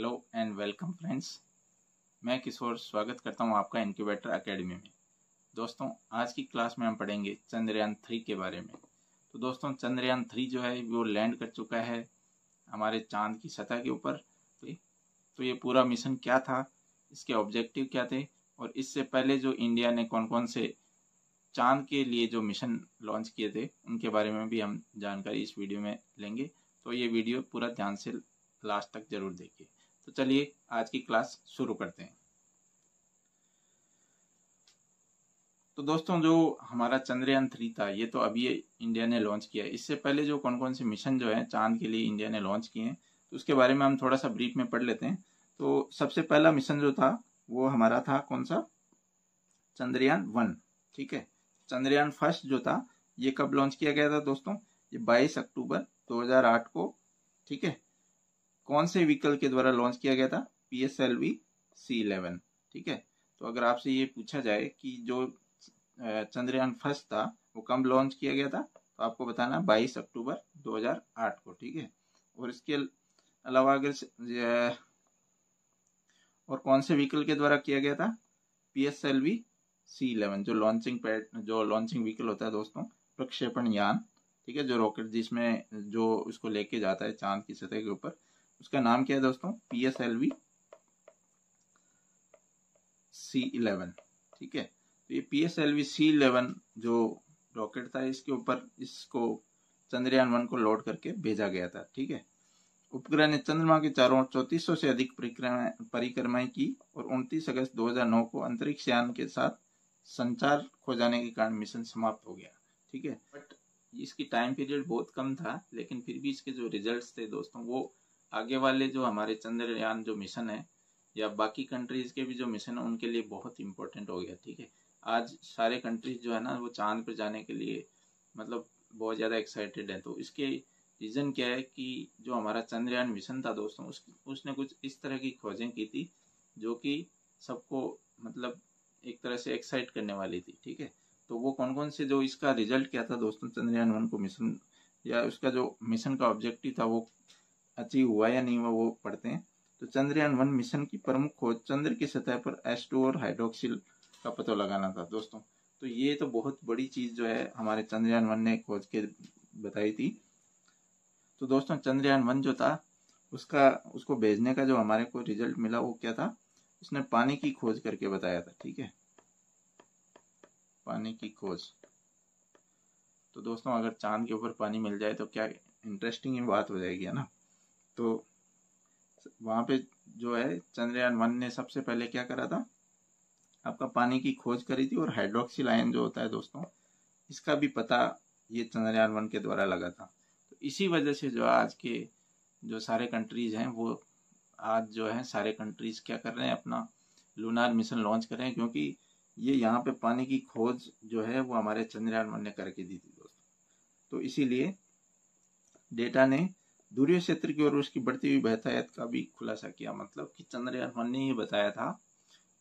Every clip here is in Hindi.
Hello and welcome friends. मैं किशोर स्वागत करता हूं आपका इनक्यूबेटर एकेडमी में। दोस्तों, आज की क्लास में हम पढ़ेंगे चंद्रयान 3 के बारे में। तो दोस्तों, चंद्रयान 3 जो है वो लैंड कर चुका है हमारे चांद की सतह के ऊपर। तो ये पूरा मिशन क्या था, इसके ऑब्जेक्टिव क्या थे, और इससे पहले जो इंडिया ने कौन कौन से चांद के लिए जो मिशन लॉन्च किए थे उनके बारे में भी हम जानकारी इस वीडियो में लेंगे। तो ये वीडियो पूरा ध्यान से लास्ट तक जरूर देखिए। तो चलिए आज की क्लास शुरू करते हैं। तो दोस्तों, जो हमारा चंद्रयान 3 था ये तो अभी इंडिया ने लॉन्च किया है। इससे पहले जो कौन कौन से मिशन जो है चांद के लिए इंडिया ने लॉन्च किए हैं तो उसके बारे में हम थोड़ा सा ब्रीफ में पढ़ लेते हैं। तो सबसे पहला मिशन जो था वो हमारा था कौन सा, चंद्रयान 1। ठीक है, चंद्रयान फर्स्ट जो था ये कब लॉन्च किया गया था दोस्तों, ये 22 अक्टूबर 2008 को। ठीक है, कौन से व्हीकल के द्वारा लॉन्च किया गया था, PSLV C11। ठीक है, तो अगर आपसे ये पूछा जाए कि जो चंद्रयान फर्स्ट था वो कब लॉन्च किया गया था तो आपको बताना 22 अक्टूबर 2008 को। ठीक है, और इसके अलावा अगर और कौन से व्हीकल के द्वारा किया गया था, PSLV C11 जो लॉन्चिंग व्हीकल होता है दोस्तों, प्रक्षेपण यान। ठीक है, जो रॉकेट जिसमें जो उसको लेके जाता है चांद की सतह के ऊपर, उसका नाम क्या है दोस्तों, PSLV C11। ठीक है, तो ये PSLV C11 जो रॉकेट था इसके ऊपर इसको चंद्रयान 1 को लोड करके भेजा गया था। ठीक है, उपग्रह ने चंद्रमा के चारों ओर 3400 से अधिक परिक्रमाएं की और 29 अगस्त 2009 को अंतरिक्ष यान के साथ संचार खो जाने के कारण मिशन समाप्त हो गया। ठीक है, बट इसकी टाइम पीरियड बहुत कम था, लेकिन फिर भी इसके जो रिजल्ट्स थे दोस्तों वो आगे वाले जो हमारे चंद्रयान जो मिशन है या बाकी कंट्रीज के भी जो मिशन है उनके लिए बहुत इंपॉर्टेंट हो गया। ठीक है, आज सारे कंट्रीज जो है ना वो चांद पर जाने के लिए मतलब बहुत ज़्यादा एक्साइटेड है। तो इसके रीज़न क्या है कि जो हमारा चंद्रयान मिशन था दोस्तों उसने कुछ इस तरह की खोजें की थी जो कि सबको मतलब एक तरह से एक्साइट करने वाली थी। ठीक है, तो वो कौन कौन से, जो इसका रिजल्ट क्या था दोस्तों, चंद्रयान 1 को मिशन या उसका जो मिशन का ऑब्जेक्टिव था वो अचीव हुआ या नहीं हुआ वो पढ़ते हैं। तो चंद्रयान 1 मिशन की प्रमुख खोज चंद्र की सतह पर H2 और हाइड्रोक्सिल का पता लगाना था दोस्तों। तो ये तो बहुत बड़ी चीज जो है हमारे चंद्रयान 1 ने खोज के बताई थी। तो दोस्तों, चंद्रयान 1 जो था उसको भेजने का जो हमारे को रिजल्ट मिला वो क्या था, उसने पानी की खोज करके बताया था। ठीक है, पानी की खोज। तो दोस्तों, अगर चांद के ऊपर पानी मिल जाए तो क्या इंटरेस्टिंग बात हो जाएगी, है ना। तो वहां पे जो है चंद्रयान 1 ने सबसे पहले क्या करा था, आपका पानी की खोज करी थी, और हाइड्रोक्सिल आयन जो होता है दोस्तों इसका भी पता ये चंद्रयान 1 के द्वारा लगा था। तो इसी वजह से जो आज के जो सारे कंट्रीज हैं वो आज जो है सारे कंट्रीज क्या कर रहे हैं, अपना लूनार मिशन लॉन्च कर रहे हैं, क्योंकि ये यहाँ पे पानी की खोज जो है वो हमारे चंद्रयान 1 ने करके दी थी दोस्तों। तो इसीलिए डेटा ने ध्रुवीय क्षेत्र की ओर उसकी बढ़ती हुई बहतायत का भी खुलासा किया। मतलब कि चंद्रयान 1 ने ये बताया था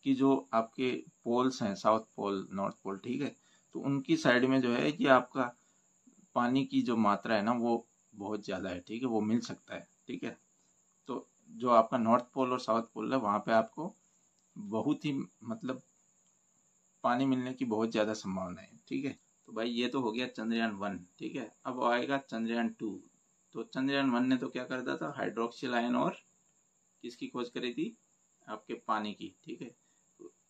कि जो आपके पोल्स हैं, साउथ पोल, नॉर्थ पोल, ठीक है, तो उनकी साइड में जो है ये आपका पानी की जो मात्रा है ना वो बहुत ज़्यादा है। ठीक है, वो मिल सकता है। ठीक है, तो जो आपका नॉर्थ पोल और साउथ पोल है वहाँ पे आपको बहुत ही मतलब पानी मिलने की बहुत ज़्यादा संभावना है। ठीक है, तो भाई ये तो हो गया चंद्रयान 1। ठीक है, अब आएगा चंद्रयान 2। तो चंद्रयान 1 ने तो क्या करता था, हाइड्रोक्सिल आयन और किसकी खोज करी थी, आपके पानी की। ठीक है,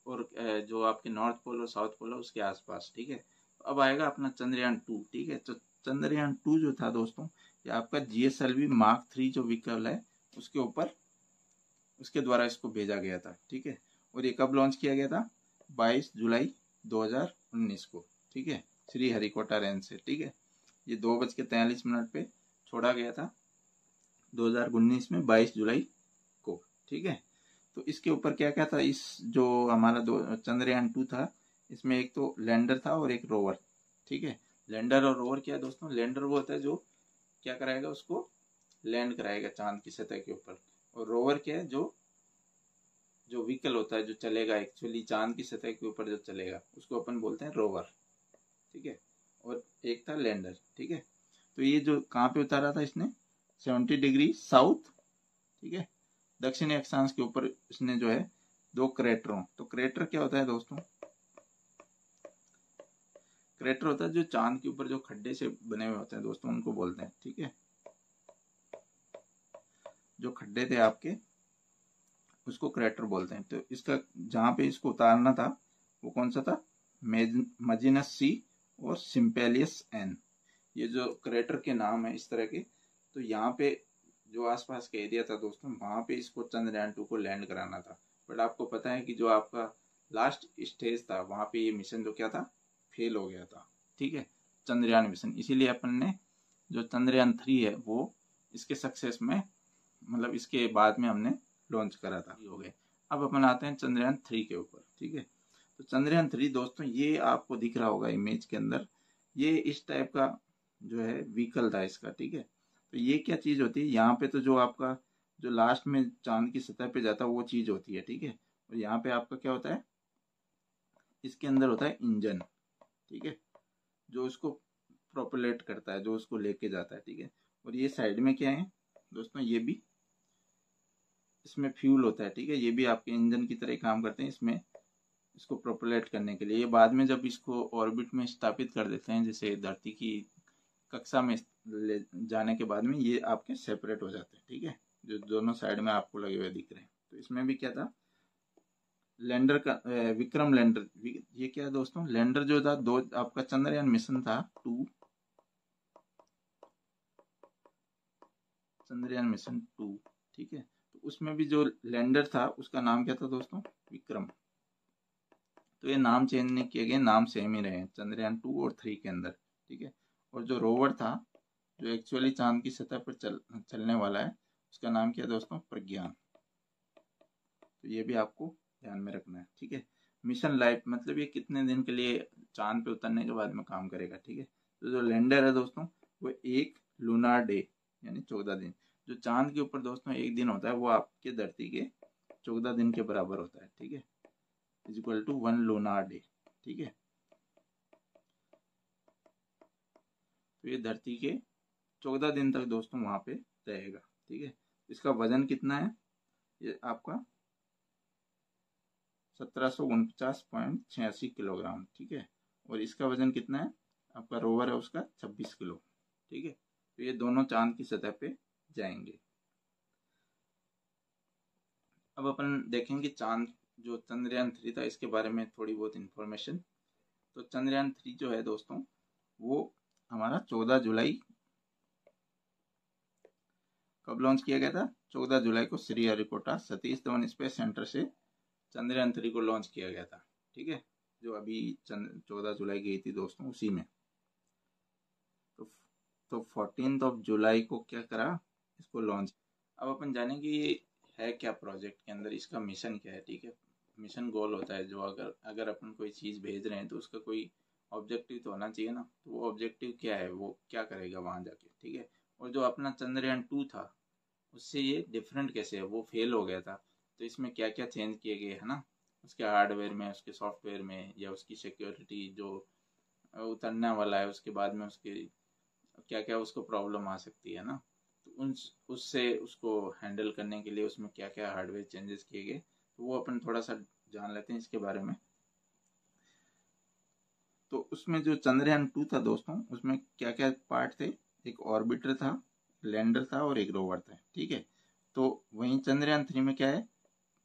और जो आपके नॉर्थ पोल और साउथ पोल है उसके आसपास। ठीक है, तो अब आएगा अपना चंद्रयान 2। ठीक है, तो चंद्रयान 2 जो था दोस्तों ये आपका GSLV Mark 3 जो व्हीकल है उसके ऊपर उसके द्वारा इसको भेजा गया था। ठीक है, और ये कब लॉन्च किया गया था, 22 जुलाई 2019 को। ठीक है, श्री हरिकोटा रेंज से। ठीक है, ये 2:43 पे छोड़ा गया था 2019 में 22 जुलाई को। ठीक है, तो इसके ऊपर क्या क्या था, इस जो हमारा चंद्रयान 2 था इसमें एक तो लैंडर था और एक रोवर। ठीक है, लैंडर और रोवर क्या है दोस्तों, लैंडर वो होता है जो क्या कराएगा, उसको लैंड कराएगा चांद की सतह के ऊपर, और रोवर क्या है, जो व्हीकल होता है जो चलेगा एक्चुअली चांद की सतह के ऊपर जो चलेगा उसको अपन बोलते हैं रोवर। ठीक है, और एक था लैंडर। ठीक है, तो ये जो कहाँ पे उतारा था इसने, 70 डिग्री साउथ, ठीक है, दक्षिणी अक्षांश के ऊपर इसने जो है 2 क्रेटरों, तो क्रेटर क्या होता है दोस्तों? क्रेटर होता है जो चांद के ऊपर जो खड्डे से बने हुए होते हैं दोस्तों, उनको बोलते हैं। ठीक है, जो खड्डे थे आपके उसको क्रेटर बोलते हैं। तो इसका जहां पे इसको उतारना था वो कौन सा था? मजीनस सी और सिम्पेलियस एन, ये जो क्रेटर के नाम है इस तरह के। तो यहाँ पे जो आसपास का एरिया था दोस्तों, वहां पे इसको चंद्रयान 2 को लैंड कराना था। बट आपको पता है कि जो आपका लास्ट स्टेज था वहां पे ये मिशन जो क्या था, फेल हो गया था। ठीक है, चंद्रयान मिशन। इसीलिए अपन ने जो चंद्रयान 3 है वो इसके सक्सेस में, मतलब इसके बाद में हमने लॉन्च करा था, हो गए। अब अपन आते हैं चंद्रयान 3 के ऊपर। ठीक है, तो चंद्रयान 3 दोस्तों, ये आपको दिख रहा होगा इमेज के अंदर, ये इस टाइप का जो है व्हीकल था इसका। ठीक है, तो ये क्या चीज होती है, यहाँ पे तो जो आपका जो लास्ट में चांद की सतह पे जाता है वो चीज होती है। ठीक है, और यहाँ पे आपका क्या होता है, इसके अंदर होता है इंजन। ठीक है, जो उसको प्रोपेलेट करता है, जो उसको लेके जाता है। ठीक है, और ये साइड में क्या है दोस्तों, ये भी इसमें फ्यूल होता है। ठीक है, ये भी आपके इंजन की तरह काम करते हैं इसमें, इसको प्रोपेलेट करने के लिए। ये बाद में जब इसको ऑर्बिट में स्थापित कर देते हैं, जैसे धरती की कक्षा में ले जाने के बाद में, ये आपके सेपरेट हो जाते हैं। ठीक है, जो दोनों साइड में आपको लगे हुए दिख रहे हैं। तो इसमें भी क्या था, लैंडर का विक्रम लैंडर, ये क्या है दोस्तों, लैंडर जो था, दो आपका चंद्रयान मिशन था 2, चंद्रयान मिशन 2। ठीक है, तो उसमें भी जो लैंडर था उसका नाम क्या था दोस्तों, विक्रम। तो ये नाम चेंज नहीं किए गए, नाम सेम ही रहे चंद्रयान 2 और 3 के अंदर। ठीक है, और जो रोवर था जो एक्चुअली चांद की सतह पर चलने वाला है, उसका नाम क्या है दोस्तों, प्रज्ञान। तो ये भी आपको ध्यान में रखना है। ठीक है, मिशन लाइफ मतलब ये कितने दिन के लिए चांद पे उतरने के बाद में काम करेगा। ठीक है, तो जो लैंडर है दोस्तों वो 1 लूनार डे यानी 14 दिन, जो चांद के ऊपर दोस्तों एक दिन होता है वो आपके धरती के 14 दिन के बराबर होता है। ठीक है, is equal to 1 lunar day. ठीक है, तो ये धरती के 14 दिन तक दोस्तों वहां पे रहेगा। ठीक है, इसका वजन कितना है, ये आपका 1749.86 किलोग्राम। ठीक है, और इसका वजन कितना है, आपका रोवर है उसका 26 किलो। ठीक है, तो ये दोनों चांद की सतह पे जाएंगे। अब अपन देखेंगे चांद, जो चंद्रयान 3 था इसके बारे में थोड़ी बहुत इंफॉर्मेशन। तो चंद्रयान 3 जो है दोस्तों वो हमारा 14 जुलाई कब लॉन्च किया गया था, 14 जुलाई को श्रीहरिकोटा सतीश धवन स्पेस सेंटर से चंद्रयान 3 को लॉन्च किया गया था। ठीक है, जो अभी 14 जुलाई गई थी दोस्तों उसी में। तो 14 जुलाई को क्या करा, इसको लॉन्च। अब अपन जानेंगे ये है क्या प्रोजेक्ट के अंदर, इसका मिशन क्या है। ठीक है, मिशन गोल होता है जो अगर अपन कोई चीज़ भेज रहे हैं तो उसका कोई ऑब्जेक्टिव तो होना चाहिए ना, तो वो ऑब्जेक्टिव क्या है, वो क्या करेगा वहां जाके। ठीक है, और जो अपना चंद्रयान 2 था उससे ये डिफरेंट कैसे है, वो फेल हो गया था, तो इसमें क्या क्या चेंज किए गए है ना, उसके हार्डवेयर में, उसके सॉफ्टवेयर में, या उसकी सिक्योरिटी जो उतरने वाला है उसके बाद में उसके क्या क्या उसको प्रॉब्लम आ सकती है ना, तो उससे उसको हैंडल करने के लिए उसमें क्या क्या हार्डवेयर चेंजेस किए गए, तो वो अपन थोड़ा सा जान लेते हैं इसके बारे में। तो उसमें जो चंद्रयान 2 था दोस्तों, उसमें क्या क्या पार्ट थे, एक ऑर्बिटर था, लैंडर था और एक रोवर था। ठीक है, तो वहीं चंद्रयान 3 में क्या है,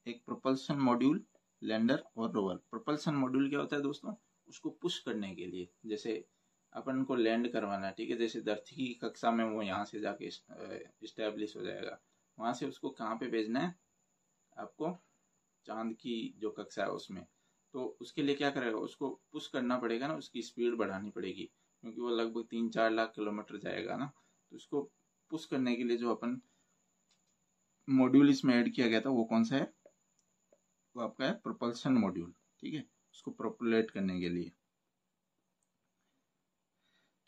एक प्रोपल्सन मॉड्यूल, लैंडर और रोवर। प्रोपल्सन मॉड्यूल क्या होता है दोस्तों, उसको पुश करने के लिए, जैसे अपन को लैंड करवाना है। ठीक है, जैसे धरती की कक्षा में वो यहाँ से जाके इस्टेब्लिश हो जाएगा, वहां से उसको कहाँ पे भेजना है आपको, चांद की जो कक्षा है उसमें। तो उसके लिए क्या करेगा, उसको पुश करना पड़ेगा ना, उसकी स्पीड बढ़ानी पड़ेगी, क्योंकि वो लगभग 3-4 लाख किलोमीटर जाएगा ना। तो उसको पुश करने के लिए जो अपन मॉड्यूल इसमें ऐड किया गया था वो कौन सा है, वो आपका है प्रोपल्सन मॉड्यूल। ठीक है, उसको प्रोपलेट करने के लिए।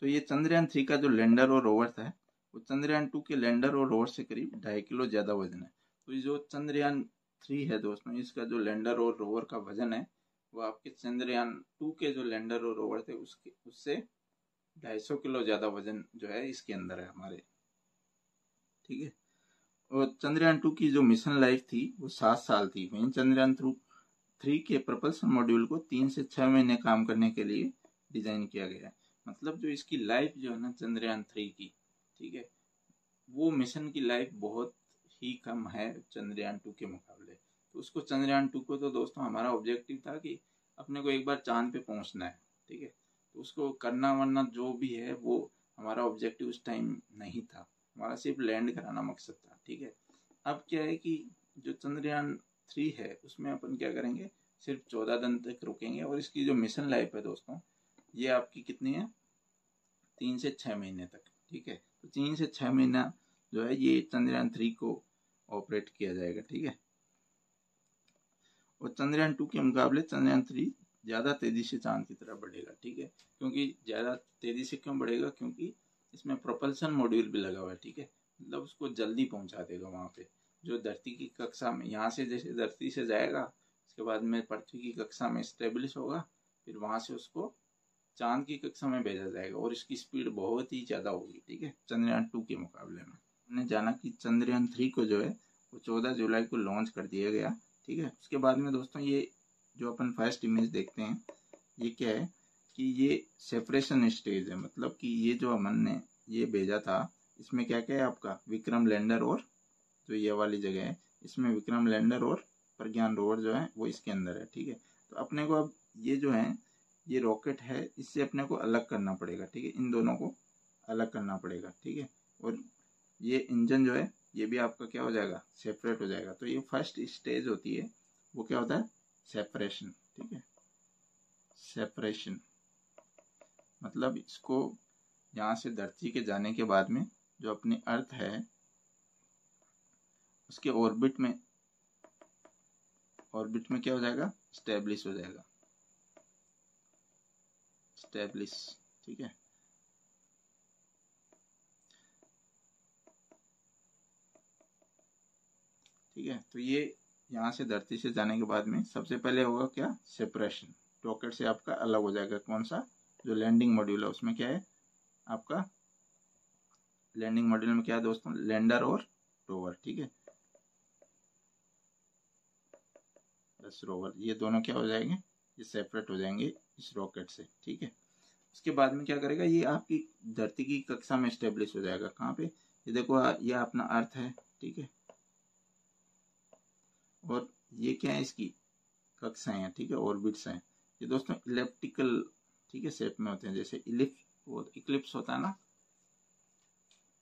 तो ये चंद्रयान 3 का जो लैंडर और रोवर था वो चंद्रयान 2 के लैंडर और रोवर से करीब 2.5 किलो ज्यादा वजन है। तो ये जो चंद्रयान 3 है दोस्तों, इसका जो लैंडर और रोवर का वजन है वो आपके चंद्रयान 2 के जो लैंडर और रोवर थे उससे 250 किलो ज्यादा वजन जो है इसके अंदर है हमारे। ठीक है, और चंद्रयान 2 की जो मिशन लाइफ थी वो 7 साल थी। वहीं चंद्रयान 3 के प्रपल्सन मॉड्यूल को 3 से 6 महीने काम करने के लिए डिजाइन किया गया है। मतलब जो इसकी लाइफ जो है ना चंद्रयान 3 की, ठीक है, वो मिशन की लाइफ बहुत ही कम है चंद्रयान 2 के मुकाबले। तो उसको चंद्रयान 2 को तो दोस्तों हमारा ऑब्जेक्टिव था कि अपने को एक बार चांद पे पहुंचना है, ठीक है, तो उसको करना वरना जो भी है वो हमारा ऑब्जेक्टिव उस टाइम नहीं था, हमारा सिर्फ लैंड कराना मकसद था, ठीक है। अब क्या है कि जो चंद्रयान 3 है उसमें अपन क्या करेंगे, सिर्फ 14 दिन तक रुकेंगे और इसकी जो मिशन लाइफ है दोस्तों ये आपकी कितनी है, 3 से 6 महीने तक, ठीक है। तो 3 से 6 महीना जो है ये चंद्रयान 3 को ऑपरेट किया जाएगा, ठीक है। और चंद्रयान 2 के मुकाबले चंद्रयान 3 ज्यादा तेजी से चांद की तरफ बढ़ेगा, ठीक है। क्योंकि ज्यादा तेजी से क्यों बढ़ेगा, क्योंकि इसमें प्रोपल्सन मॉड्यूल भी लगा हुआ है, ठीक है, मतलब उसको जल्दी पहुंचा देगा वहां पे। जो धरती की कक्षा में यहाँ से जैसे धरती से जाएगा उसके बाद में पृथ्वी की कक्षा में स्टेब्लिश होगा, फिर वहां से उसको चांद की कक्षा में भेजा जाएगा और इसकी स्पीड बहुत ही ज्यादा होगी, ठीक है, चंद्रयान 2 के मुकाबले में। हमने जाना कि चंद्रयान 3 को जो है वो 14 जुलाई को लॉन्च कर दिया गया, ठीक है। उसके बाद में दोस्तों ये जो अपन फर्स्ट इमेज देखते हैं ये क्या है कि ये सेपरेशन स्टेज है। मतलब कि ये जो अमन ने ये भेजा था इसमें क्या क्या है आपका विक्रम लैंडर, और जो ये वाली जगह है इसमें विक्रम लैंडर और प्रज्ञान रोवर जो है वो इसके अंदर है, ठीक है। तो अपने को अब ये जो है ये रॉकेट है इससे अपने को अलग करना पड़ेगा, ठीक है, इन दोनों को अलग करना पड़ेगा, ठीक है। और ये इंजन जो है ये भी आपका क्या हो जाएगा, सेपरेट हो जाएगा। तो ये फर्स्ट स्टेज होती है वो क्या होता है, सेपरेशन, ठीक है, सेपरेशन। मतलब इसको यहाँ से धरती के जाने के बाद में जो अपनी अर्थ है उसके ऑर्बिट में क्या हो जाएगा, स्टेब्लिश हो जाएगा, स्टेब्लिश, ठीक है। ठीक है, तो ये यहाँ से धरती से जाने के बाद में सबसे पहले होगा क्या, सेपरेशन। रॉकेट से आपका अलग हो जाएगा कौन सा, जो लैंडिंग मॉड्यूल है उसमें क्या है आपका, लैंडिंग मॉड्यूल में क्या है दोस्तों, लैंडर और रोवर, ठीक है, बस रोवर, ये दोनों क्या हो जाएंगे, ये सेपरेट हो जाएंगे इस रॉकेट से, ठीक है। उसके बाद में क्या करेगा, ये आपकी धरती की कक्षा में स्टेब्लिश हो जाएगा। कहाँ पे, ये देखो ये अपना अर्थ है, ठीक है, और ये क्या है इसकी कक्षाएं हैं, ठीक है, ऑर्बिट्स हैं। ये दोस्तों इलेप्टिकल, ठीक है, शेप में होते हैं, जैसे इक्लिप्स होता है ना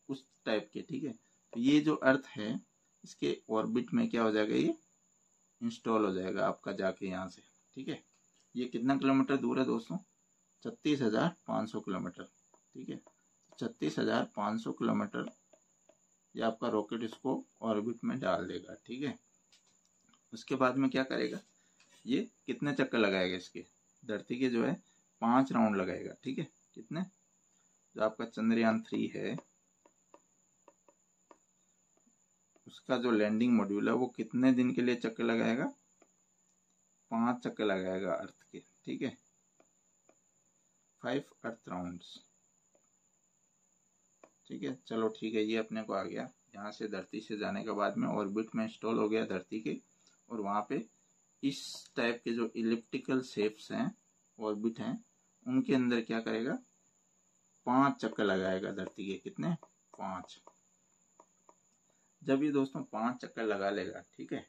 उस टाइप के, ठीक है। तो ये जो अर्थ है इसके ऑर्बिट में क्या हो जाएगा, ये इंस्टॉल हो जाएगा आपका जाके यहाँ से, ठीक है। ये कितना किलोमीटर दूर है दोस्तों, 36,500 किलोमीटर, ठीक है, 36,500 किलोमीटर ये आपका रॉकेट इसको ऑर्बिट में डाल देगा, ठीक है। उसके बाद में क्या करेगा, ये कितने चक्कर लगाएगा इसके, धरती के जो है 5 राउंड लगाएगा, ठीक है। कितने, जो आपका चंद्रयान 3 है उसका जो लैंडिंग मॉड्यूल है वो कितने दिन के लिए चक्कर लगाएगा, 5 चक्कर लगाएगा अर्थ के, ठीक है, 5 अर्थ राउंड्स, ठीक है। चलो ठीक है, ये अपने को आ गया। यहाँ से धरती से जाने के बाद में ऑर्बिट में इंस्टॉल हो गया धरती के, और वहां पे इस टाइप के जो इलिप्टिकल शेप्स हैं ऑर्बिट हैं उनके अंदर क्या करेगा, 5 चक्कर लगाएगा धरती के, कितने, 5। जब ये दोस्तों 5 चक्कर लगा लेगा, ठीक है,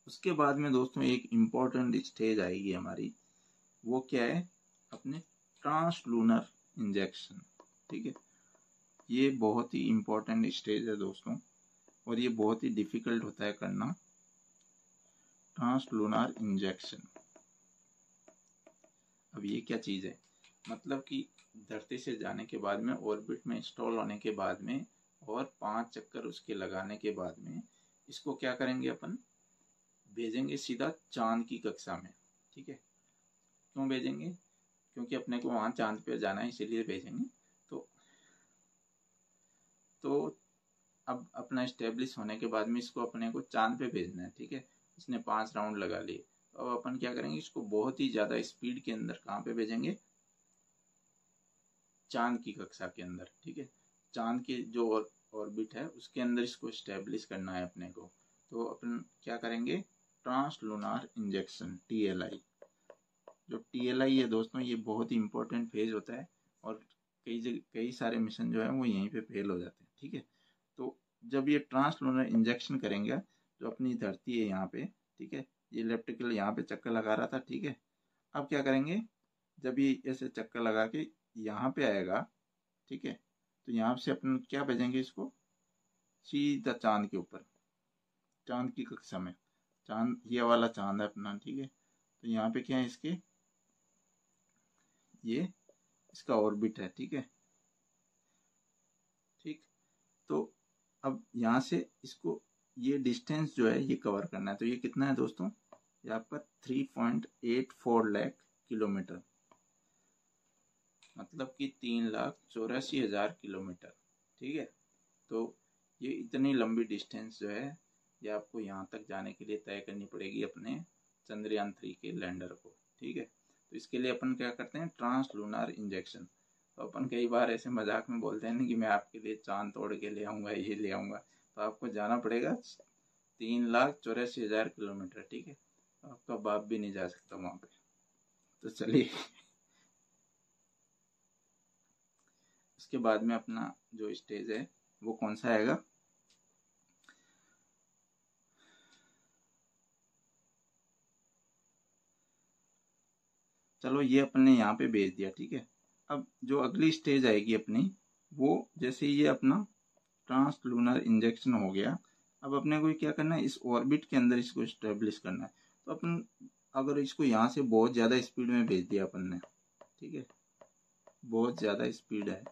उसके बाद में दोस्तों एक इम्पोर्टेंट स्टेज आएगी हमारी, वो क्या है, अपने ट्रांसलूनर इंजेक्शन, ठीक है। ये बहुत ही इम्पोर्टेंट स्टेज है दोस्तों और ये बहुत ही डिफिकल्ट होता है करना, ट्रांसलूनर इंजेक्शन। अब ये क्या चीज है, मतलब कि धरती से जाने के बाद में ऑर्बिट में इंस्टॉल होने के बाद में और 5 चक्कर उसके लगाने के बाद में इसको क्या करेंगे, अपन भेजेंगे सीधा चांद की कक्षा में, ठीक है। क्यों भेजेंगे, क्योंकि अपने को वहां चांद पे जाना है इसीलिए भेजेंगे। तो अब अपना स्टेब्लिश होने के बाद में इसको अपने को चांद पे भेजना है, ठीक है। इसने 5 राउंड लगा लिए, तो अब अपन क्या करेंगे, इसको बहुत ही ज्यादा स्पीड के अंदर कहाँ पे भेजेंगे, चांद की कक्षा के अंदर, ठीक है। चांद के जो ऑर्बिट है उसके अंदर इसको स्टेब्लिश करना है अपने को। तो अपन क्या करेंगे, ट्रांसलूनार इंजेक्शन TLI। जो TLI है दोस्तों ये बहुत ही इंपॉर्टेंट फेज होता है और कई सारे मिशन जो है वो यहीं पे फेल हो जाते हैं। ठीक है, तो जब ये ट्रांसलूनर इंजेक्शन करेंगे, जो अपनी धरती है यहाँ पे, ठीक है, ये इलेक्ट्रिकल यहाँ पे चक्कर लगा रहा था। ठीक है, अब क्या करेंगे, जब ये ऐसे चक्कर लगा के यहाँ पे आएगा, ठीक है, तो यहाँ से अपन क्या भेजेंगे इसको सीधा चांद के ऊपर, चांद की कक्षा में। चांद ये वाला चांद है अपना। ठीक है, तो यहाँ पे क्या है इसके, ये इसका ऑर्बिट है। ठीक है, ठीक, तो अब यहाँ से इसको ये डिस्टेंस जो है ये कवर करना है। तो ये कितना है दोस्तों, ये आपका 3.84 लाख किलोमीटर, मतलब कि 3,84,000 किलोमीटर। ठीक है, तो ये इतनी लंबी डिस्टेंस जो है ये आपको यहाँ तक जाने के लिए तय करनी पड़ेगी अपने चंद्रयान 3 के लैंडर को। ठीक है, तो इसके लिए अपन क्या करते हैं, ट्रांसलूनार इंजेक्शन। तो अपन कई बार ऐसे मजाक में बोलते हैं ना कि मैं आपके लिए चांद तोड़ के ले आऊँगा, ये ले आऊँगा। तो आपको जाना पड़ेगा 3,84,000 किलोमीटर। ठीक है, तो आपका बाप भी नहीं जा सकता वहाँ पे। तो चलिए इसके बाद में अपना जो स्टेज है वो कौन सा आएगा, चलो ये अपन ने यहाँ पे भेज दिया। ठीक है, अब जो अगली स्टेज आएगी अपनी, वो जैसे ये अपना ट्रांसलूनर इंजेक्शन हो गया, अब अपने को क्या करना है, इस ऑर्बिट के अंदर इसको स्टेब्लिश करना है। तो अपन अगर इसको यहाँ से बहुत ज़्यादा स्पीड में भेज दिया अपन ने, ठीक है, बहुत ज़्यादा स्पीड है,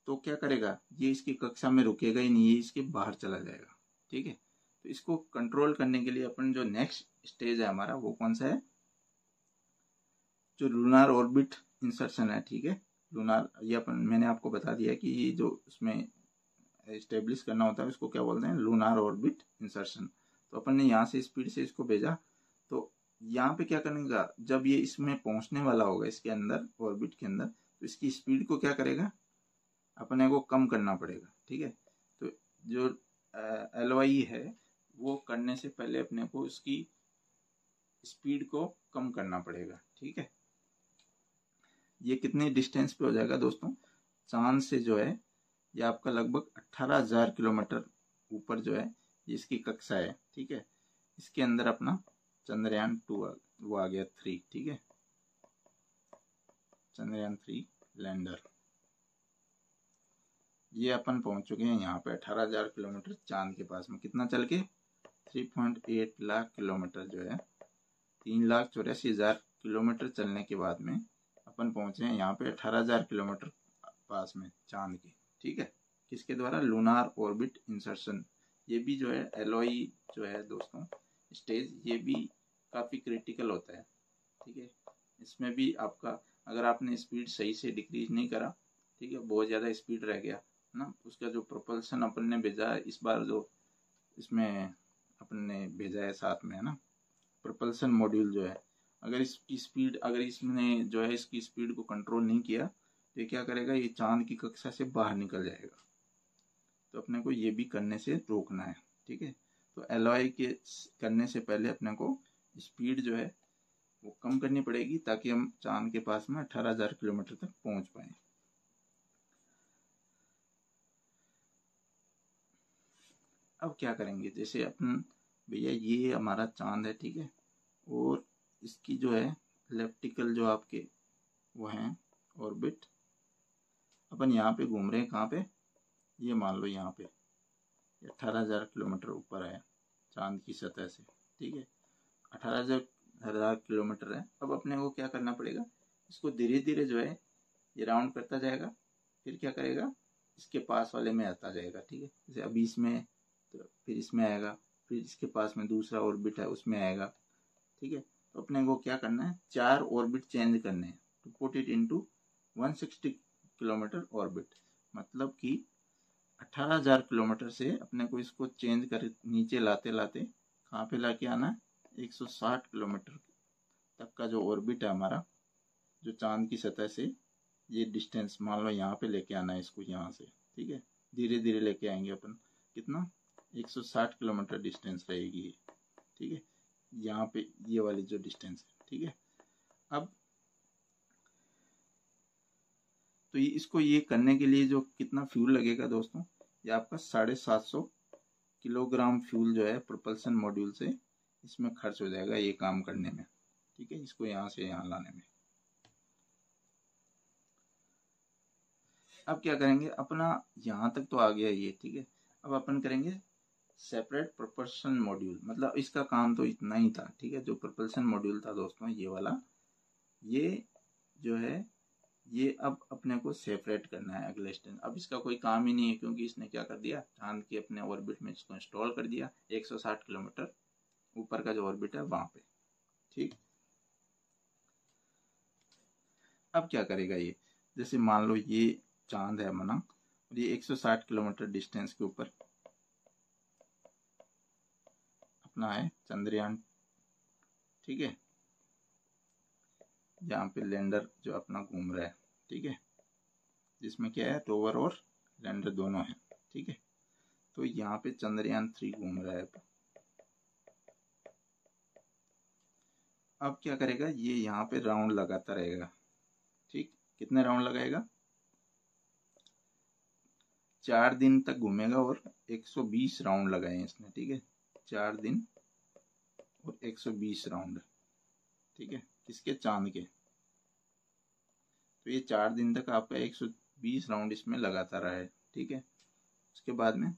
तो क्या करेगा, ये इसकी कक्षा में रुकेगा ही नहीं, ये इसके बाहर चला जाएगा। ठीक है, तो इसको कंट्रोल करने के लिए अपन जो नेक्स्ट स्टेज है हमारा वो कौन सा है, जो लूनार ऑर्बिट इंसर्शन है। ठीक है, लूनार, ये अपन मैंने आपको बता दिया कि ये जो उसमें एस्टेब्लिश करना होता है उसको क्या बोलते हैं, लूनार ऑर्बिट इंसर्शन। तो अपन ने यहाँ से स्पीड से इसको भेजा, तो यहाँ पे क्या करेगा, जब ये इसमें पहुंचने वाला होगा इसके अंदर, ऑर्बिट के अंदर, तो इसकी स्पीड को क्या करेगा, अपने को कम करना पड़ेगा। ठीक है, तो जो LOI है वो करने से पहले अपने को उसकी स्पीड को कम करना पड़ेगा। ठीक है, ये कितने डिस्टेंस पे हो जाएगा दोस्तों, चांद से जो है ये आपका लगभग 18,000 किलोमीटर ऊपर जो है ये इसकी कक्षा है। ठीक है, इसके अंदर अपना चंद्रयान 2 वो आ गया 3। ठीक है, चंद्रयान 3 लैंडर, ये अपन पहुंच चुके हैं यहाँ पे 18,000 किलोमीटर चांद के पास में। कितना चल के, 3.8 लाख किलोमीटर जो है, 3,84,000 किलोमीटर चलने के बाद में अपन पहुंचे हैं यहाँ पे 18,000 किलोमीटर पास में चांद के। ठीक है, किसके द्वारा, लूनार ऑर्बिट इंसर्शन। ये भी जो है LOI जो है दोस्तों स्टेज, ये भी काफ़ी क्रिटिकल होता है। ठीक है, इसमें भी आपका अगर आपने स्पीड सही से डिक्रीज नहीं करा, ठीक है, बहुत ज़्यादा स्पीड रह गया ना, उसका जो प्रोपल्सन अपन ने भेजा है इस बार, जो इसमें अपन ने भेजा है साथ में, है ना, प्रोपल्सन मॉड्यूल जो है, अगर इसकी स्पीड, अगर इसने जो है इसकी स्पीड को कंट्रोल नहीं किया तो ये क्या करेगा, ये चांद की कक्षा से बाहर निकल जाएगा। तो अपने को ये भी करने से रोकना है। ठीक है, तो LOI के करने से पहले अपने को स्पीड जो है वो कम करनी पड़ेगी ताकि हम चांद के पास में 18,000 किलोमीटर तक पहुंच पाए। अब क्या करेंगे, जैसे अपन भैया ये हमारा चांद है, ठीक है, और इसकी जो है इलेप्टिकल जो आपके वो हैं ऑर्बिट, अपन यहाँ पे घूम रहे हैं, कहाँ पे, ये मान लो यहाँ पे 18,000 किलोमीटर ऊपर है चांद की सतह से। ठीक है, 18,000 किलोमीटर है। अब अपने को क्या करना पड़ेगा, इसको धीरे धीरे जो है ये राउंड करता जाएगा, फिर क्या करेगा, इसके पास वाले में आता जाएगा। ठीक है, जैसे अभी इसमें, तो फिर इसमें आएगा, फिर इसके पास में दूसरा ऑर्बिट है उसमें आएगा। ठीक है, तो अपने को क्या करना है, 4 ऑर्बिट चेंज करने हैं, to put it into 160 kilometre orbit, मतलब कि 18,000 किलोमीटर से अपने को इसको चेंज कर नीचे लाते लाते कहाँ पे लाके आना है, 160 किलोमीटर तक का जो ऑर्बिट है हमारा, जो चांद की सतह से ये डिस्टेंस मान लो यहाँ पे लेके आना है इसको यहाँ से, ठीक है। धीरे धीरे लेके आएंगे अपन, कितना 160 किलोमीटर डिस्टेंस रहेगी ये, ठीक है। यहाँ पे ये वाली जो डिस्टेंस है, ठीक है। अब तो ये इसको ये करने के लिए जो कितना फ्यूल लगेगा दोस्तों, ये आपका 750 किलोग्राम फ्यूल जो है प्रोपल्सन मॉड्यूल से इसमें खर्च हो जाएगा ये काम करने में, ठीक है, इसको यहाँ से यहाँ लाने में। अब क्या करेंगे, अपना यहाँ तक तो आ गया ये, ठीक है। अब अपन करेंगे सेपरेट प्रोपल्सन मॉड्यूल, मतलब इसका काम तो इतना ही था, ठीक है। जो प्रोपल्सन मॉड्यूल था दोस्तों ये वाला, ये जो है ये अब अपने को सेपरेट करना है अगले स्टेज। अब इसका कोई काम ही नहीं है, क्योंकि इसने क्या कर दिया, चांद के अपने ऑर्बिट में इसको इंस्टॉल कर दिया 160 किलोमीटर ऊपर का जो ऑर्बिट है वहां पे, ठीक। अब क्या करेगा ये, जैसे मान लो ये चांद है मना, और ये 160 किलोमीटर डिस्टेंस के ऊपर अपना है चंद्रयान, ठीक है, जहाँ पे लैंडर जो अपना घूम रहा है, ठीक है, जिसमें क्या है, रोवर और लैंडर दोनों है, ठीक है। तो यहाँ पे चंद्रयान 3 घूम रहा है। अब क्या करेगा, ये यहाँ पे राउंड लगाता रहेगा, ठीक। कितने राउंड लगाएगा, 4 दिन तक घूमेगा और 120 राउंड लगाए इसने, ठीक है। 4 दिन और 120 राउंड, ठीक है, किसके, चांद के। तो ये 4 दिन तक आपका 120 राउंड इसमें लगाता रहा है, ठीक है। उसके बाद में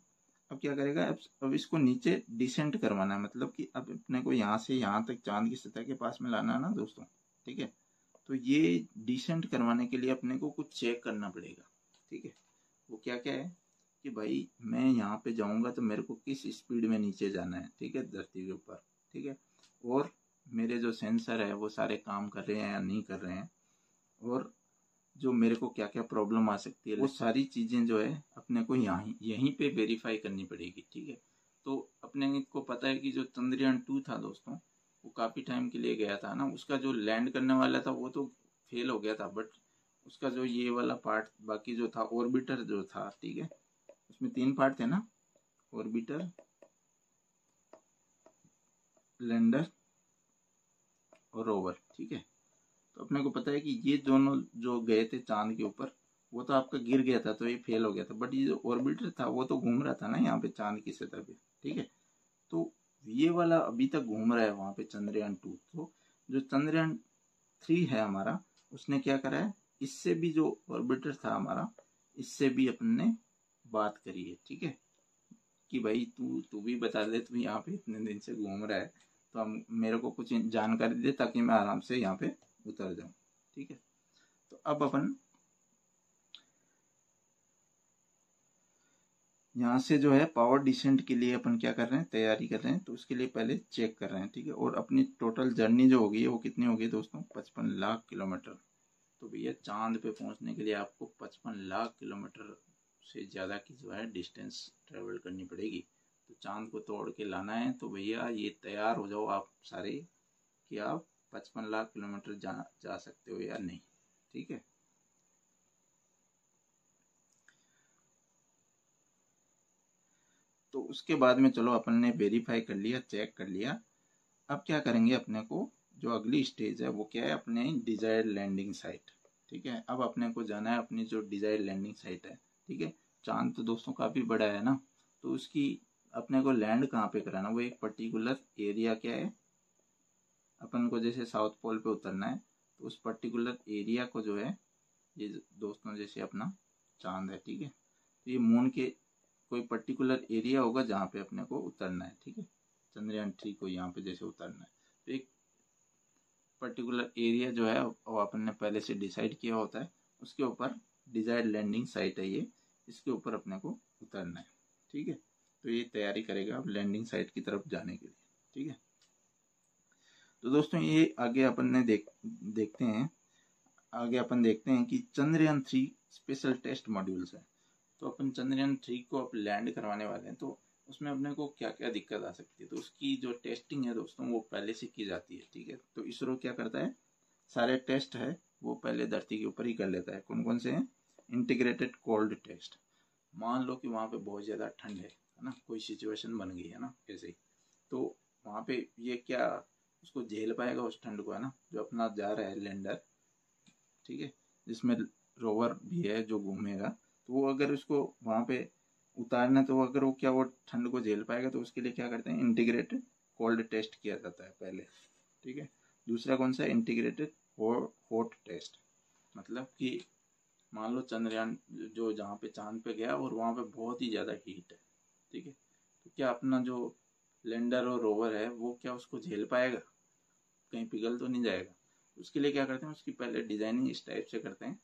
अब क्या करेगा, अब इसको नीचे डिसेंट करवाना है, मतलब कि अब अपने को यहाँ से यहाँ तक चांद की सतह के पास में लाना है ना दोस्तों, ठीक है। तो ये डिसेंट करवाने के लिए अपने को कुछ चेक करना पड़ेगा, ठीक है। वो क्या क्या है कि भाई मैं यहाँ पे जाऊंगा तो मेरे को किस स्पीड में नीचे जाना है, ठीक है, धरती के ऊपर, ठीक है। और मेरे जो सेंसर है वो सारे काम कर रहे हैं या नहीं कर रहे हैं, और जो मेरे को क्या क्या प्रॉब्लम आ सकती है, वो सारी चीजें जो है अपने को यहीं पे वेरीफाई करनी पड़ेगी, ठीक है। तो अपने को पता है कि जो चंद्रयान 2 था दोस्तों, वो काफी टाइम के लिए गया था ना, उसका जो लैंड करने वाला था वो तो फेल हो गया था, बट उसका जो ये वाला पार्ट बाकी जो था, ऑर्बिटर जो था, ठीक है, उसमें 3 पार्ट थे ना, ऑर्बिटर, लैंडर और रोवर, ठीक है। तो अपने को पता है कि ये दोनों जो गए थे चांद के ऊपर, वो तो आपका गिर गया था तो ये फेल हो गया था, बट ये जो ऑर्बिटर था वो तो घूम रहा था ना यहाँ पे चांद की सतह पे, ठीक है। तो ये वाला अभी तक घूम रहा है वहां पे चंद्रयान 2। तो जो चंद्रयान 3 है हमारा, उसने क्या करा है, इससे भी जो ऑर्बिटर था हमारा, इससे भी अपन ने बात करी है, ठीक है, कि भाई तू भी बता दे, तू यहाँ पे इतने दिन से घूम रहा है, तो हम मेरे को कुछ जानकारी दे ताकि मैं आराम से यहाँ पे उतर जाऊं, ठीक है। तो अब अपन यहाँ से जो है पावर डिसेंट के लिए अपन क्या कर रहे हैं, तैयारी कर रहे हैं। तो उसके लिए पहले चेक कर रहे हैं, ठीक है। और अपनी टोटल जर्नी जो होगी वो कितनी होगी दोस्तों, 55 लाख किलोमीटर। तो भैया चांद पे पहुंचने के लिए आपको 55 लाख किलोमीटर से ज़्यादा की जो है डिस्टेंस ट्रेवल करनी पड़ेगी। तो चांद को तोड़ के लाना है, तो भैया ये तैयार हो जाओ आप सारे कि आप 55 लाख किलोमीटर जा सकते हो या नहीं, ठीक है। तो उसके बाद में चलो अपन ने वेरीफाई कर लिया, चेक कर लिया। अब क्या करेंगे, अपने को जो अगली स्टेज है वो क्या है, अपने डिजायर्ड लैंडिंग साइट, ठीक है। अब अपने को जाना है अपनी जो डिजायर्ड लैंडिंग साइट है, ठीक है। चांद तो दोस्तों काफी बड़ा है ना, तो उसकी अपने को लैंड कहाँ पे कराना, वो एक पर्टिकुलर एरिया क्या है, अपन को जैसे साउथ पोल पे उतरना है, तो उस पर्टिकुलर एरिया को जो है, ये दोस्तों जैसे अपना चांद है, ठीक है, तो ये मून के कोई पर्टिकुलर एरिया होगा जहाँ पे अपने को उतरना है, ठीक है। चंद्रयान 3 को यहाँ पे जैसे उतरना है, तो एक पर्टिकुलर एरिया जो है वो अपन ने पहले से डिसाइड किया होता है, उसके ऊपर डिजायर्ड लैंडिंग साइट है ये, इसके ऊपर अपने को उतरना है, ठीक है। तो ये तैयारी करेगा अब लैंडिंग साइट की तरफ जाने के लिए, ठीक है। तो दोस्तों ये आगे अपन ने देखते हैं, आगे अपन देखते हैं कि चंद्रयान 3 स्पेशल टेस्ट मॉड्यूल्स है। तो अपन चंद्रयान 3 को अब लैंड करवाने वाले हैं, तो उसमें अपने को क्या क्या दिक्कत आ सकती है, तो उसकी जो टेस्टिंग है दोस्तों वो पहले से की जाती है, ठीक है। तो इसरो क्या करता है, सारे टेस्ट है वो पहले धरती के ऊपर ही कर लेता है। कौन कौन से हैं? Integrated cold test. मान लो कि वहाँ पे बहुत ज़्यादा ठंड है ना, कोई सिचुएशन बन गई है ना ऐसे ही, तो वहाँ पे ये क्या उसको झेल पाएगा उस ठंड को, है ना, जो अपना जा रहा है लैंडर, ठीक है, जिसमें रोवर भी है जो घूमेगा, तो वो अगर उसको वहाँ पे उतारना, तो अगर वो क्या वो ठंड को झेल पाएगा, तो उसके लिए क्या करते हैं? इंटीग्रेटेड कोल्ड टेस्ट किया जाता है पहले, ठीक है। दूसरा कौन सा? Integrated hot test. मतलब कि मान लो चंद्रयान जो जहाँ पे चांद पे गया और वहाँ पे बहुत ही ज़्यादा हीट है, ठीक है, तो क्या अपना जो लैंडर और रोवर है वो क्या उसको झेल पाएगा? कहीं पिघल तो नहीं जाएगा? उसके लिए क्या करते हैं, उसकी पहले डिजाइनिंग इस टाइप से करते हैं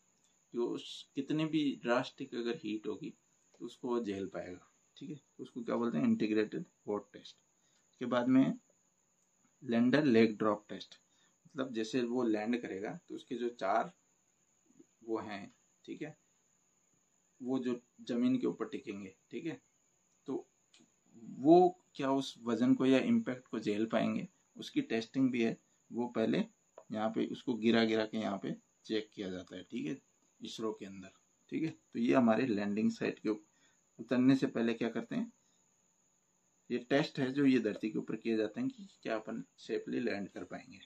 कि उस कितने भी ड्रास्टिक अगर हीट होगी तो उसको वो झेल पाएगा, ठीक है। तो उसको क्या बोलते हैं? Integrated hot test. उसके बाद में लैंडर लेग ड्रॉप टेस्ट। मतलब जैसे वो लैंड करेगा तो उसके जो 4 वो हैं, ठीक है, वो जो जमीन के ऊपर टिकेंगे, ठीक है, तो वो क्या उस वजन को या इम्पैक्ट को झेल पाएंगे, उसकी टेस्टिंग भी है। वो पहले यहाँ पे उसको गिरा गिरा के यहाँ पे चेक किया जाता है, ठीक है, इसरो के अंदर, ठीक है। तो ये हमारे लैंडिंग साइट के उतरने से पहले क्या करते हैं, ये टेस्ट है जो ये धरती के ऊपर किए जाते हैं कि क्या अपन सेफली लैंड कर पाएंगे।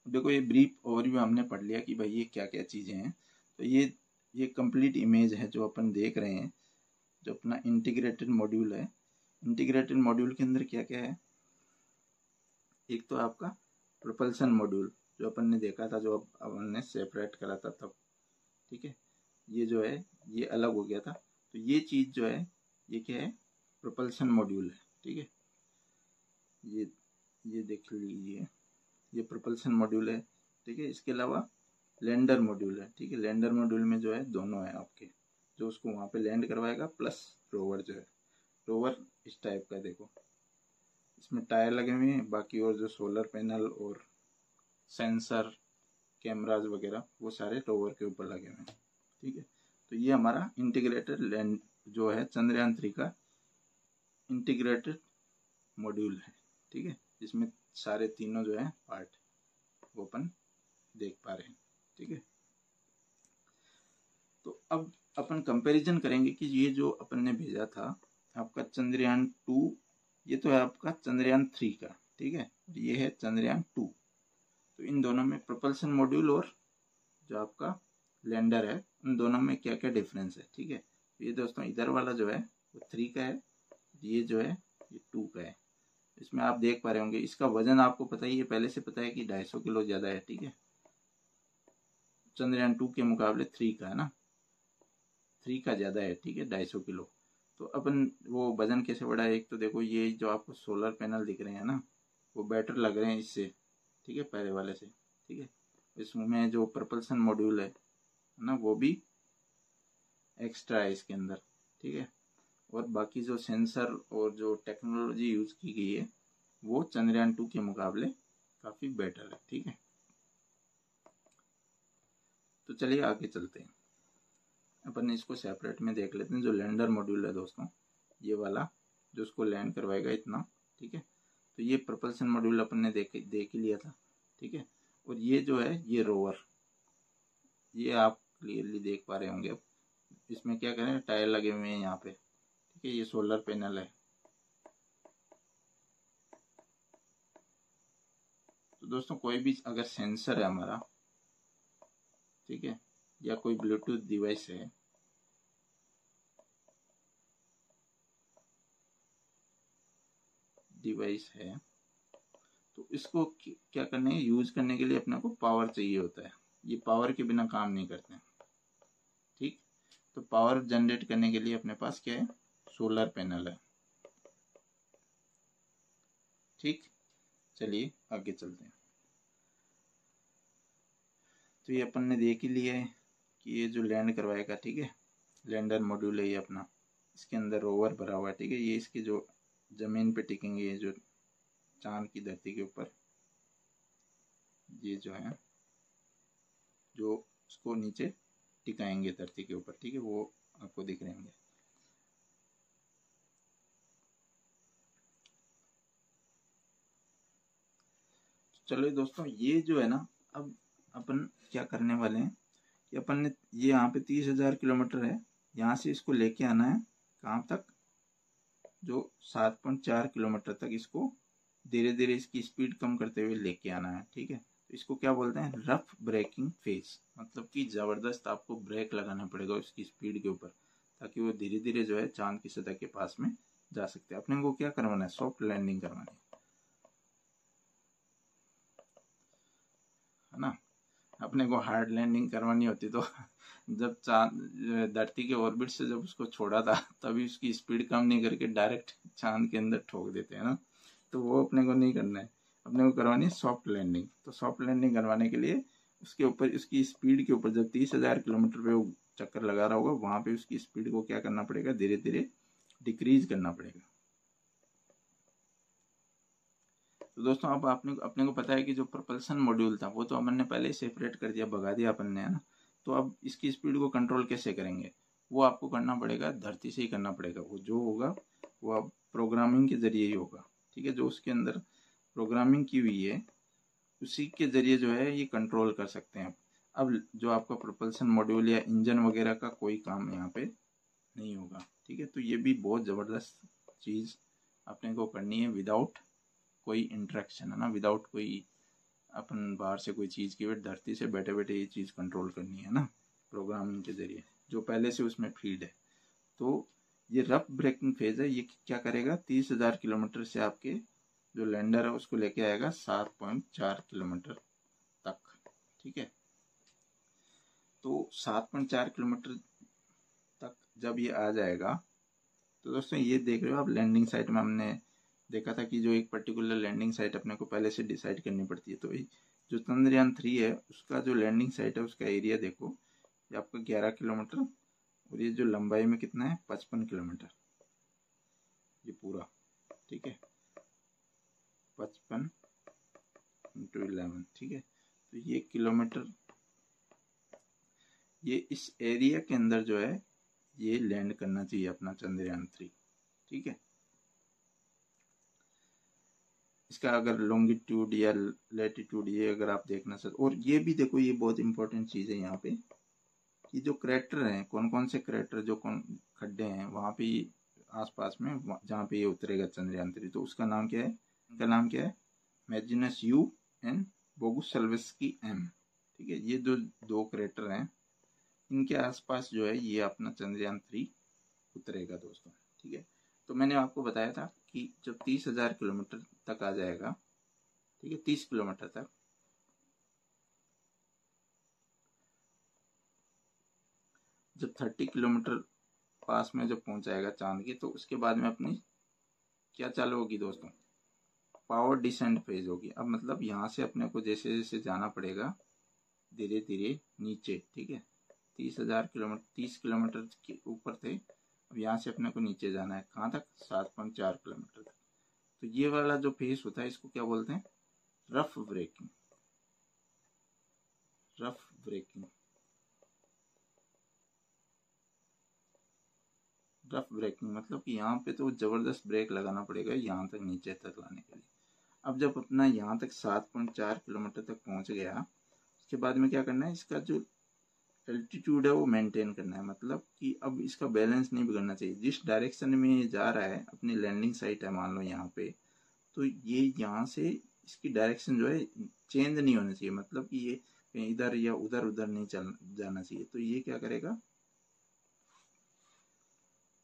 देखो ये ब्रीफ ओवरव्यू हमने पढ़ लिया कि भाई ये क्या क्या चीजें हैं। तो ये कंप्लीट इमेज है जो अपन देख रहे हैं, जो अपना इंटीग्रेटेड मॉड्यूल है। इंटीग्रेटेड मॉड्यूल के अंदर क्या क्या है? एक तो आपका प्रोपल्सन मॉड्यूल जो अपन ने देखा था, जो अपन ने सेपरेट करा था तब, ठीक है, ये जो है ये अलग हो गया था। तो ये चीज जो है ये क्या है? प्रोपल्सन मॉड्यूल है, ठीक है। ये देख लीजिए, ये प्रोपल्सन मॉड्यूल है, ठीक है। इसके अलावा लैंडर मॉड्यूल है, ठीक है। लैंडर मॉड्यूल में जो है दोनों है आपके, जो उसको वहां पे लैंड करवाएगा, प्लस रोवर जो है। रोवर इस टाइप का देखो, इसमें टायर लगे हुए हैं, बाकी और जो सोलर पैनल और सेंसर कैमराज वगैरह वो सारे रोवर के ऊपर लगे हुए हैं, ठीक है। तो ये हमारा इंटीग्रेटेड लैंड जो है चंद्रयान 3 का इंटीग्रेटेड मॉड्यूल है, ठीक है, जिसमें सारे तीनों जो है पार्ट वो अपन देख पा रहे हैं, ठीक है। तो अब अपन कंपैरिजन करेंगे कि ये जो अपन ने भेजा था आपका चंद्रयान 2, ये तो है आपका चंद्रयान 3 का, ठीक है, ये है चंद्रयान 2। तो इन दोनों में प्रोपल्सन मॉड्यूल और जो आपका लैंडर है, उन दोनों में क्या क्या डिफरेंस है, ठीक है। ये दोस्तों इधर वाला जो है वो 3 का है, ये जो है ये 2 का है। इसमें आप देख पा रहे होंगे इसका वजन आपको पता ही है, पहले से पता है कि 250 किलो ज्यादा है, ठीक है, चंद्रयान 2 के मुकाबले 3 का, है ना, 3 का ज्यादा है, ठीक है, 250 किलो। तो अपन वो वजन कैसे बढ़ा है? एक तो देखो ये जो आपको सोलर पैनल दिख रहे हैं ना, वो बेटर लग रहे हैं इससे, ठीक है, पहले वाले से, ठीक है। इसमें जो प्रपल्सन मॉड्यूल है ना, वो भी एक्स्ट्रा है इसके अंदर, ठीक है। और बाकी जो सेंसर और जो टेक्नोलॉजी यूज की गई है वो चंद्रयान 2 के मुकाबले काफी बेटर है, ठीक है। तो चलिए आगे चलते हैं, अपन इसको सेपरेट में देख लेते हैं। जो लैंडर मॉड्यूल है दोस्तों, ये वाला जो उसको लैंड करवाएगा इतना, ठीक है। तो ये प्रपल्सन मॉड्यूल अपन ने देख ही लिया था, ठीक है। और ये जो है ये रोवर, ये आप क्लियरली देख पा रहे होंगे। अब इसमें क्या करें, टायर लगे हुए हैं यहाँ पे, ठीक है, ये सोलर पैनल है। तो दोस्तों कोई भी अगर सेंसर है हमारा, ठीक है, या कोई ब्लूटूथ डिवाइस है, तो इसको क्या करने है, यूज करने के लिए अपने को पावर चाहिए होता है। ये पावर के बिना काम नहीं करते हैं, ठीक। तो पावर जनरेट करने के लिए अपने पास क्या है, सोलर पैनल है, ठीक। चलिए आगे चलते हैं। तो ये अपन ने देख ही लिया है कि ये जो लैंड करवाएगा, ठीक है, लैंडर मॉड्यूल है ये अपना, इसके अंदर रोवर भरा हुआ है, ठीक है। ये इसकी जो जमीन पे टिकेंगे, ये जो चांद की धरती के ऊपर, ये जो है जो उसको नीचे टिकाएंगे धरती के ऊपर, ठीक है, वो आपको दिख रहे होंगे। चलो दोस्तों, ये जो है ना, अब अपन क्या करने वाले हैं कि अपन ने ये यहाँ पे 30,000 किलोमीटर है, यहाँ से इसको लेके आना है कहाँ तक, जो 7.4 किलोमीटर तक इसको धीरे धीरे इसकी स्पीड कम करते हुए लेके आना है। ठीक है, तो इसको क्या बोलते हैं, रफ ब्रेकिंग फेज, मतलब कि जबरदस्त आपको ब्रेक लगाना पड़ेगा उसकी स्पीड के ऊपर, ताकि वो धीरे धीरे जो है चांद की सतह के पास में जा सकते हैं। अपने को क्या करवाना है, सॉफ्ट लैंडिंग करवानी है ना। अपने को हार्ड लैंडिंग करवानी होती तो जब चांद धरती के ऑर्बिट से जब उसको छोड़ा था तभी उसकी स्पीड कम नहीं करके डायरेक्ट चांद के अंदर ठोक देते हैं ना, तो वो अपने को नहीं करना है। अपने को करवानी है सॉफ्ट लैंडिंग। तो सॉफ्ट लैंडिंग करवाने के लिए उसके ऊपर, उसकी स्पीड के ऊपर, जब 30,000 किलोमीटर पे वो चक्कर लगा रहा होगा वहां पे उसकी स्पीड को क्या करना पड़ेगा, धीरे धीरे डिक्रीज करना पड़ेगा। तो दोस्तों अब आपने अपने को पता है कि जो प्रोपल्सन मॉड्यूल था वो तो हमने पहले ही सेपरेट कर दिया, भगा दिया अपन ने, है ना। तो अब इसकी स्पीड को कंट्रोल कैसे करेंगे, वो आपको करना पड़ेगा, धरती से ही करना पड़ेगा। वो जो होगा वो अब प्रोग्रामिंग के जरिए ही होगा। ठीक है, जो उसके अंदर प्रोग्रामिंग की हुई है उसी के जरिए जो है ये कंट्रोल कर सकते हैं। अब जो आपका प्रोपल्सन मॉड्यूल या इंजन वगैरह का कोई काम यहाँ पे नहीं होगा। ठीक है, तो ये भी बहुत ज़बरदस्त चीज़ अपने को करनी है, विदाउट कोई इंटरेक्शन, है ना, विदाउट कोई अपन बाहर से कोई चीज़ की, धरती से बैठे बैठे ये चीज़ कंट्रोल करनी है ना, प्रोग्रामिंग के जरिए जो पहले से उसमें फीड है। तो ये रफ ब्रेकिंग फेज है, ये क्या करेगा, 30,000 किलोमीटर से आपके जो लैंडर है उसको लेके आएगा 7.4 किलोमीटर तक। ठीक है, तो 7.4 किलोमीटर तक जब ये आ जाएगा, तो दोस्तों ये देख रहे हो आप, लैंडिंग साइट में हमने देखा था कि जो एक पर्टिकुलर लैंडिंग साइट अपने को पहले से डिसाइड करनी पड़ती है। तो जो चंद्रयान 3 है उसका जो लैंडिंग साइट है उसका एरिया देखो, ये आपका 11 किलोमीटर, और ये जो लंबाई में कितना है, 55 किलोमीटर, ये पूरा। ठीक है, 55 इंटू 11। ठीक है, तो ये किलोमीटर, ये इस एरिया के अंदर जो है ये लैंड करना चाहिए अपना चंद्रयान 3। ठीक है, इसका अगर लॉन्गिट्यूड या लैटिट्यूड ये अगर आप देखना चाहते, और ये भी देखो, ये बहुत इंपॉर्टेंट चीज़ है यहाँ पे कि जो क्रेटर हैं, कौन कौन से क्रेटर, जो कौन खड्डे हैं वहाँ पे आसपास में, जहाँ पे ये उतरेगा चंद्रयान 3, तो उसका नाम क्या है, इनका नाम क्या है, मैजिनस यू एंड बोगुसलवेस्की एम। ठीक है, ये जो दो क्रेटर हैं इनके आसपास जो है ये अपना चंद्रयान 3 उतरेगा दोस्तों। ठीक है, तो मैंने आपको बताया था कि जब 30,000 किलोमीटर तक आ जाएगा, ठीक है, 30 किलोमीटर तक, जब 30 किलोमीटर पास में जब पहुंच जाएगा चांद के, तो उसके बाद में अपनी क्या चालू होगी दोस्तों, पावर डिसेंट फेज होगी। अब मतलब यहाँ से अपने को जैसे जैसे जाना पड़ेगा धीरे धीरे नीचे। ठीक है, 30,000 किलोमीटर, 30 किलोमीटर के ऊपर थे, अब यहाँ से अपने को नीचे जाना है कहाँ तक, 7.4 किलोमीटर तक। तो ये वाला जो फेज होता है इसको क्या बोलते हैं, rough breaking. Rough breaking, rough breaking मतलब कि यहाँ पे तो जबरदस्त ब्रेक लगाना पड़ेगा यहाँ तक, नीचे तक लाने के लिए। अब जब अपना यहाँ तक 7.4 किलोमीटर तक पहुंच गया, उसके बाद में क्या करना है, इसका जो एल्टीट्यूड है वो मेंटेन करना है। मतलब कि अब इसका बैलेंस नहीं बिगड़ना चाहिए। जिस डायरेक्शन में ये जा रहा है, अपनी लैंडिंग साइट है मान लो यहाँ पे, तो ये यहाँ से इसकी डायरेक्शन जो है चेंज नहीं होनी चाहिए। मतलब कि ये कहीं इधर या उधर उधर नहीं चल जाना चाहिए। तो ये क्या करेगा,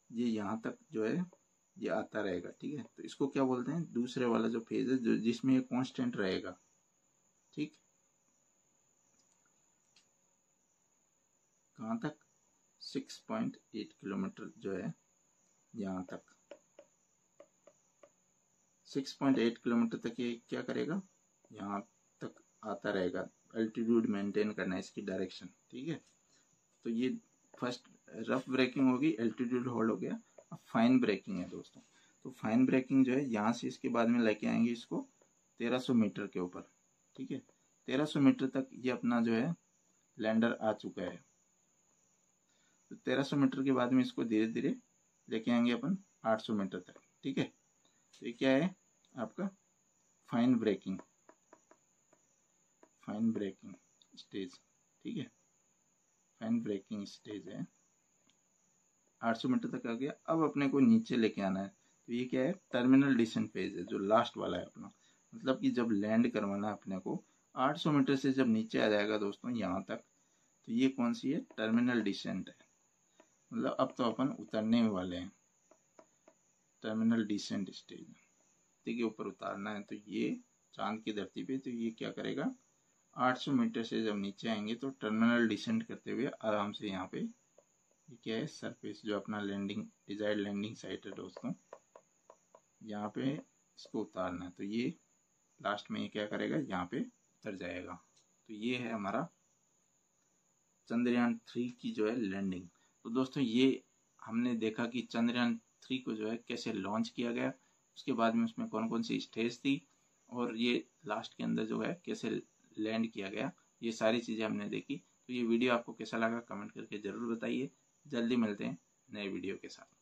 ये यहाँ तक जो है ये आता रहेगा। ठीक है, तो इसको क्या बोलते हैं, दूसरे वाला जो फेज है जो जिसमें ये कांस्टेंट रहेगा। ठीक, कहाँ तक, 6.8 किलोमीटर जो है यहाँ तक, 6.8 किलोमीटर तक ये क्या करेगा, यहाँ तक आता रहेगा। एल्टीट्यूड मेंटेन करना है इसकी डायरेक्शन। ठीक है, तो ये फर्स्ट रफ ब्रेकिंग होगी, एल्टीट्यूड होल्ड हो गया। अब फाइन ब्रेकिंग है दोस्तों। तो फाइन ब्रेकिंग जो है यहाँ से इसके बाद में लेके आएंगे इसको 1300 मीटर के ऊपर। ठीक है, 1300 मीटर तक ये अपना जो है लैंडर आ चुका है। तो 1300 मीटर के बाद में इसको धीरे धीरे लेके आएंगे अपन 800 मीटर तक। ठीक है, तो ये क्या है आपका fine breaking. Fine breaking stage, ठीक है, फाइन ब्रेकिंग स्टेज है, 800 मीटर तक आ गया। अब अपने को नीचे लेके आना है, तो ये क्या है, टर्मिनल डिसेंट फेज है, जो लास्ट वाला है अपना, मतलब कि जब लैंड करवाना है अपने को 800 मीटर से जब नीचे आ जाएगा दोस्तों यहाँ तक, तो ये कौन सी है, टर्मिनल डिसेंट है, मतलब अब तो अपन उतरने वाले हैं, टर्मिनल डिसेंट स्टेज, ठीक है, ऊपर उतारना है। तो ये चांद की धरती पे, तो ये क्या करेगा, 800 मीटर से जब नीचे आएंगे तो टर्मिनल डिसेंट करते हुए आराम से यहाँ पे, ये क्या है, सरफेस जो अपना लैंडिंग डिजायर्ड लैंडिंग साइट है दोस्तों, यहाँ पे इसको उतारना है। तो ये लास्ट में ये क्या करेगा, यहाँ पे उतर जाएगा। तो ये है हमारा चंद्रयान 3 की जो है लैंडिंग। तो दोस्तों ये हमने देखा कि चंद्रयान 3 को जो है कैसे लॉन्च किया गया, उसके बाद में उसमें कौन कौन सी स्टेज थी, और ये लास्ट के अंदर जो है कैसे लैंड किया गया, ये सारी चीज़ें हमने देखी। तो ये वीडियो आपको कैसा लगा कमेंट करके ज़रूर बताइए। जल्दी मिलते हैं नए वीडियो के साथ।